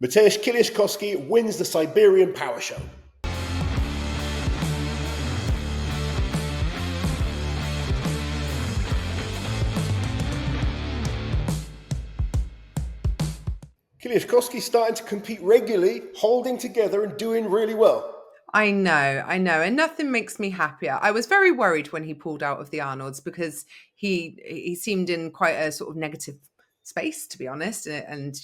Mateusz Kieliszkowski wins the Siberian Power Show. Kieliszkowski starting to compete regularly, holding together and doing really well. I know. And nothing makes me happier. I was very worried when he pulled out of the Arnolds because he seemed in quite a sort of negative space, to be honest, and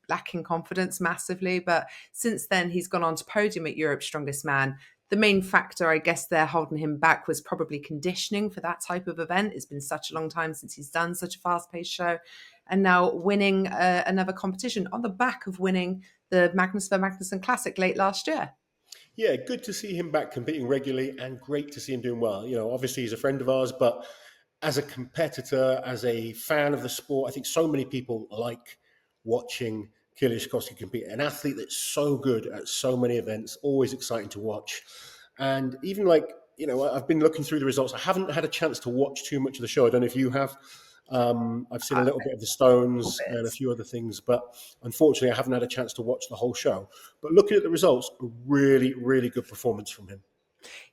lacking confidence massively. But since then, he's gone on to podium at Europe's Strongest Man. The main factor, I guess, they're holding him back was probably conditioning for that type of event. It's been such a long time since he's done such a fast-paced show. And now winning another competition on the back of winning the Magnus Magnuson Classic late last year. Yeah, good to see him back competing regularly and great to see him doing well. Obviously he's a friend of ours, but as a competitor, as a fan of the sport, I think so many people like watching Kieliszkowski compete. An athlete that's so good at so many events, always exciting to watch. And even I've been looking through the results. I haven't had a chance to watch too much of the show. I don't know if you have. I've seen a little bit of the Stones and a few other things, but unfortunately I haven't had a chance to watch the whole show. But looking at the results, a really, really good performance from him.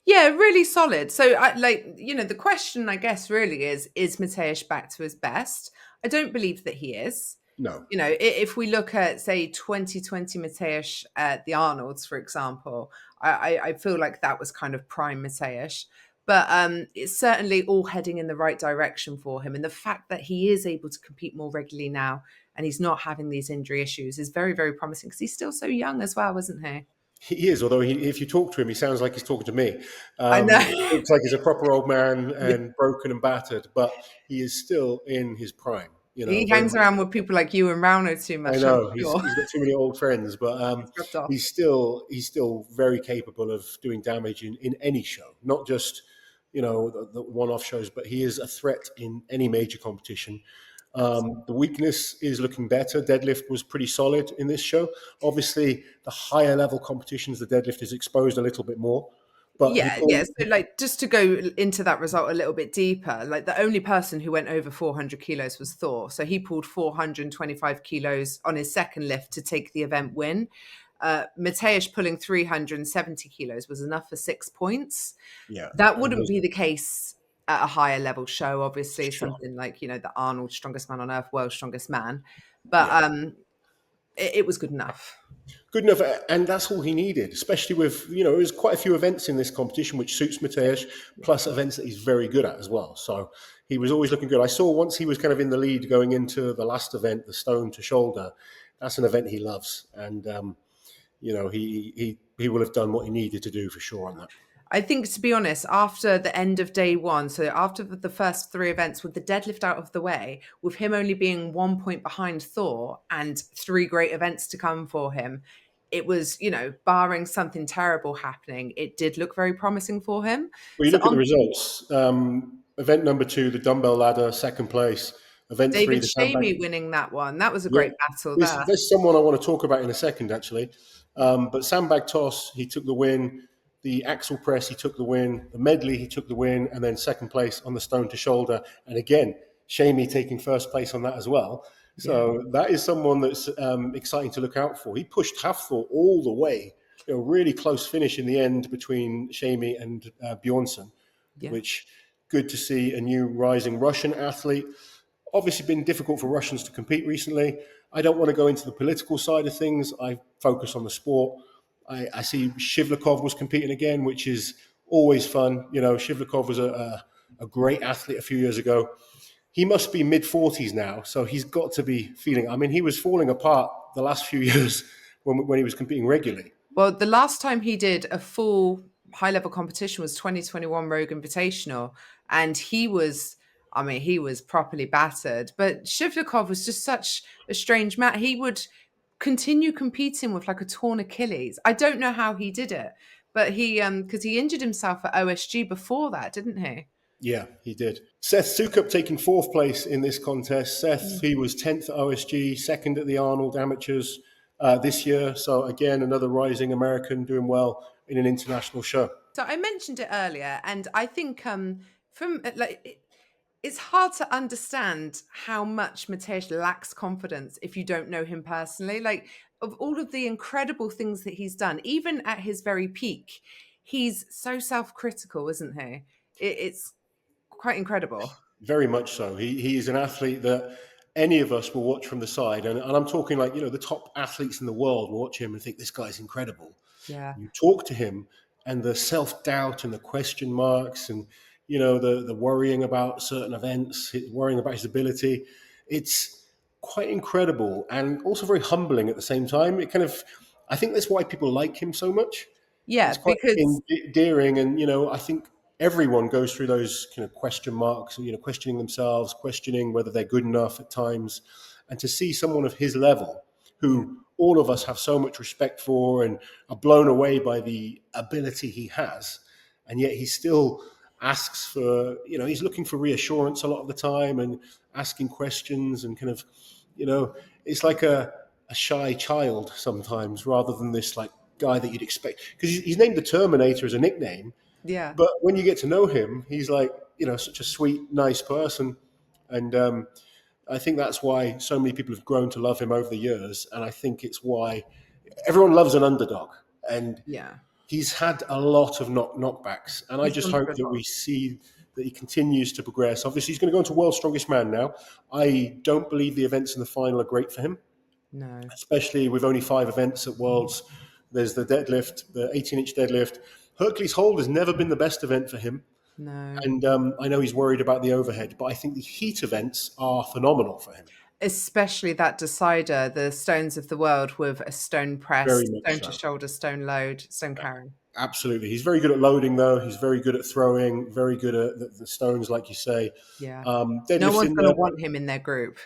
Yeah, really solid. So, the question, I guess, really is Mateusz back to his best? I don't believe that he is. No. If we look at, say, 2020 Mateusz at the Arnolds, for example, I feel like that was kind of prime Mateusz. But it's certainly all heading in the right direction for him. And the fact that he is able to compete more regularly now and he's not having these injury issues is very, very promising because he's still so young as well, isn't he? He is, although if you talk to him, he sounds like he's talking to me. I know. He looks like he's a proper old man and broken and battered, but he is still in his prime. He hangs around with people like you and Rauno too much. I know I'm sure. he's got too many old friends, but he's still very capable of doing damage in any show, not just the one-off shows, but he is a threat in any major competition. The weakness is looking better. Deadlift was pretty solid in this show. Obviously, the higher level competitions, the deadlift is exposed a little bit more. But Yeah. So, just to go into that result a little bit deeper, the only person who went over 400 kilos was Thor. So he pulled 425 kilos on his second lift to take the event win. Mateusz pulling 370 kilos was enough for 6 points. Yeah, that wouldn't be the case at a higher level show, obviously, sure. something like, the Arnold Strongest Man on Earth, World's Strongest Man. But it was good enough. Good enough, and that's all he needed, especially with, there's quite a few events in this competition which suits Mateusz, plus events that he's very good at as well. So he was always looking good. I saw once he was kind of in the lead going into the last event, the stone to shoulder. That's an event he loves, and he will have done what he needed to do for sure on that. I think, to be honest, after the end of day one, so after the first 3 events with the deadlift out of the way, with him only being 1 point behind Thor and 3 great events to come for him, it was, barring something terrible happening, it did look very promising for him. Well, you look at the results. Event number 2, the dumbbell ladder, second place. Event David 3, the Shahlaei winning that one. That was a great battle there. There's someone I want to talk about in a second, actually. But sandbag toss, he took the win. The axle press, he took the win. The medley, he took the win. And then second place on the stone to shoulder. And again, Shahlaei taking first place on that as well. So that is someone that's exciting to look out for. He pushed Hafthor all the way. Really close finish in the end between Shahlaei and Bjornsson, which good to see a new rising Russian athlete. Obviously been difficult for Russians to compete recently. I don't want to go into the political side of things. I focus on the sport. I see Shivlikov was competing again, which is always fun. Shivlikov was a great athlete a few years ago. He must be mid-40s now, so he's got to be feeling... I mean, he was falling apart the last few years when he was competing regularly. Well, the last time he did a full high-level competition was 2021 Rogue Invitational, and he was properly battered. But Shivlikov was just such a strange man. He would continue competing with like a torn Achilles. I don't know how he did it, but he because he injured himself at OSG before that, didn't he? Yeah, he did. Seth Sukup taking 4th place in this contest. Seth, he was 10th at OSG, 2nd at the Arnold Amateurs this year. So again, another rising American doing well in an international show. So I mentioned it earlier, and I think it's hard to understand how much Mateusz lacks confidence if you don't know him personally. Like, of all of the incredible things that he's done, even at his very peak, he's so self-critical, isn't he? It's quite incredible. Very much so. He is an athlete that any of us will watch from the side. And I'm talking like, the top athletes in the world will watch him and think this guy's incredible. Yeah. You talk to him and the self-doubt and the question marks and, the worrying about certain events, worrying about his ability. It's quite incredible and also very humbling at the same time. I think that's why people like him so much. Yeah, It's quite because endearing, and I think everyone goes through those kind of question marks, questioning themselves, questioning whether they're good enough at times, and to see someone of his level, yeah, who all of us have so much respect for and are blown away by the ability he has, and yet he still asks for, he's looking for reassurance a lot of the time and asking questions and kind of, it's like a shy child sometimes rather than this like guy that you'd expect, because he's named the Terminator as a nickname, yeah. but when you get to know him, he's like, such a sweet, nice person. And I think that's why so many people have grown to love him over the years. And I think it's why everyone loves an underdog. And Yeah. he's had a lot of knockbacks. And I He's just gone hope through a that lot. we see that he continues to progress. Obviously, he's going to go into World's Strongest Man now. I don't believe the events in the final are great for him, No, especially with only 5 events at Worlds. There's the deadlift, the 18-inch deadlift. Hercules Hold has never been the best event for him. no. And I know he's worried about the overhead, but I think the heat events are phenomenal for him. Especially that decider, the stones of the world with a stone press, Very much stone to so. shoulder, stone load, stone carry. Absolutely. He's very good at loading, though. He's very good at throwing, very good at the stones, like you say. Yeah. No one's Deadlifting going to there, want him in their group.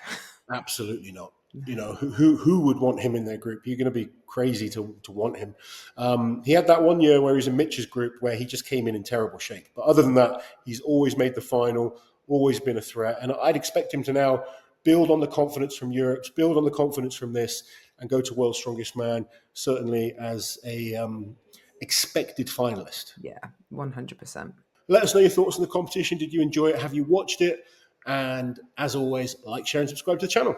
absolutely not. No. Who would want him in their group? You're going to be crazy to want him. He had that one year where he was in Mitch's group where he just came in terrible shape. But other than that, he's always made the final, always been a threat. And I'd expect him to now build on the confidence from Europe, build on the confidence from this, and go to World's Strongest Man, certainly as a expected finalist. Yeah, 100%. Let us know your thoughts on the competition. Did you enjoy it? Have you watched it? And as always, like, share, and subscribe to the channel.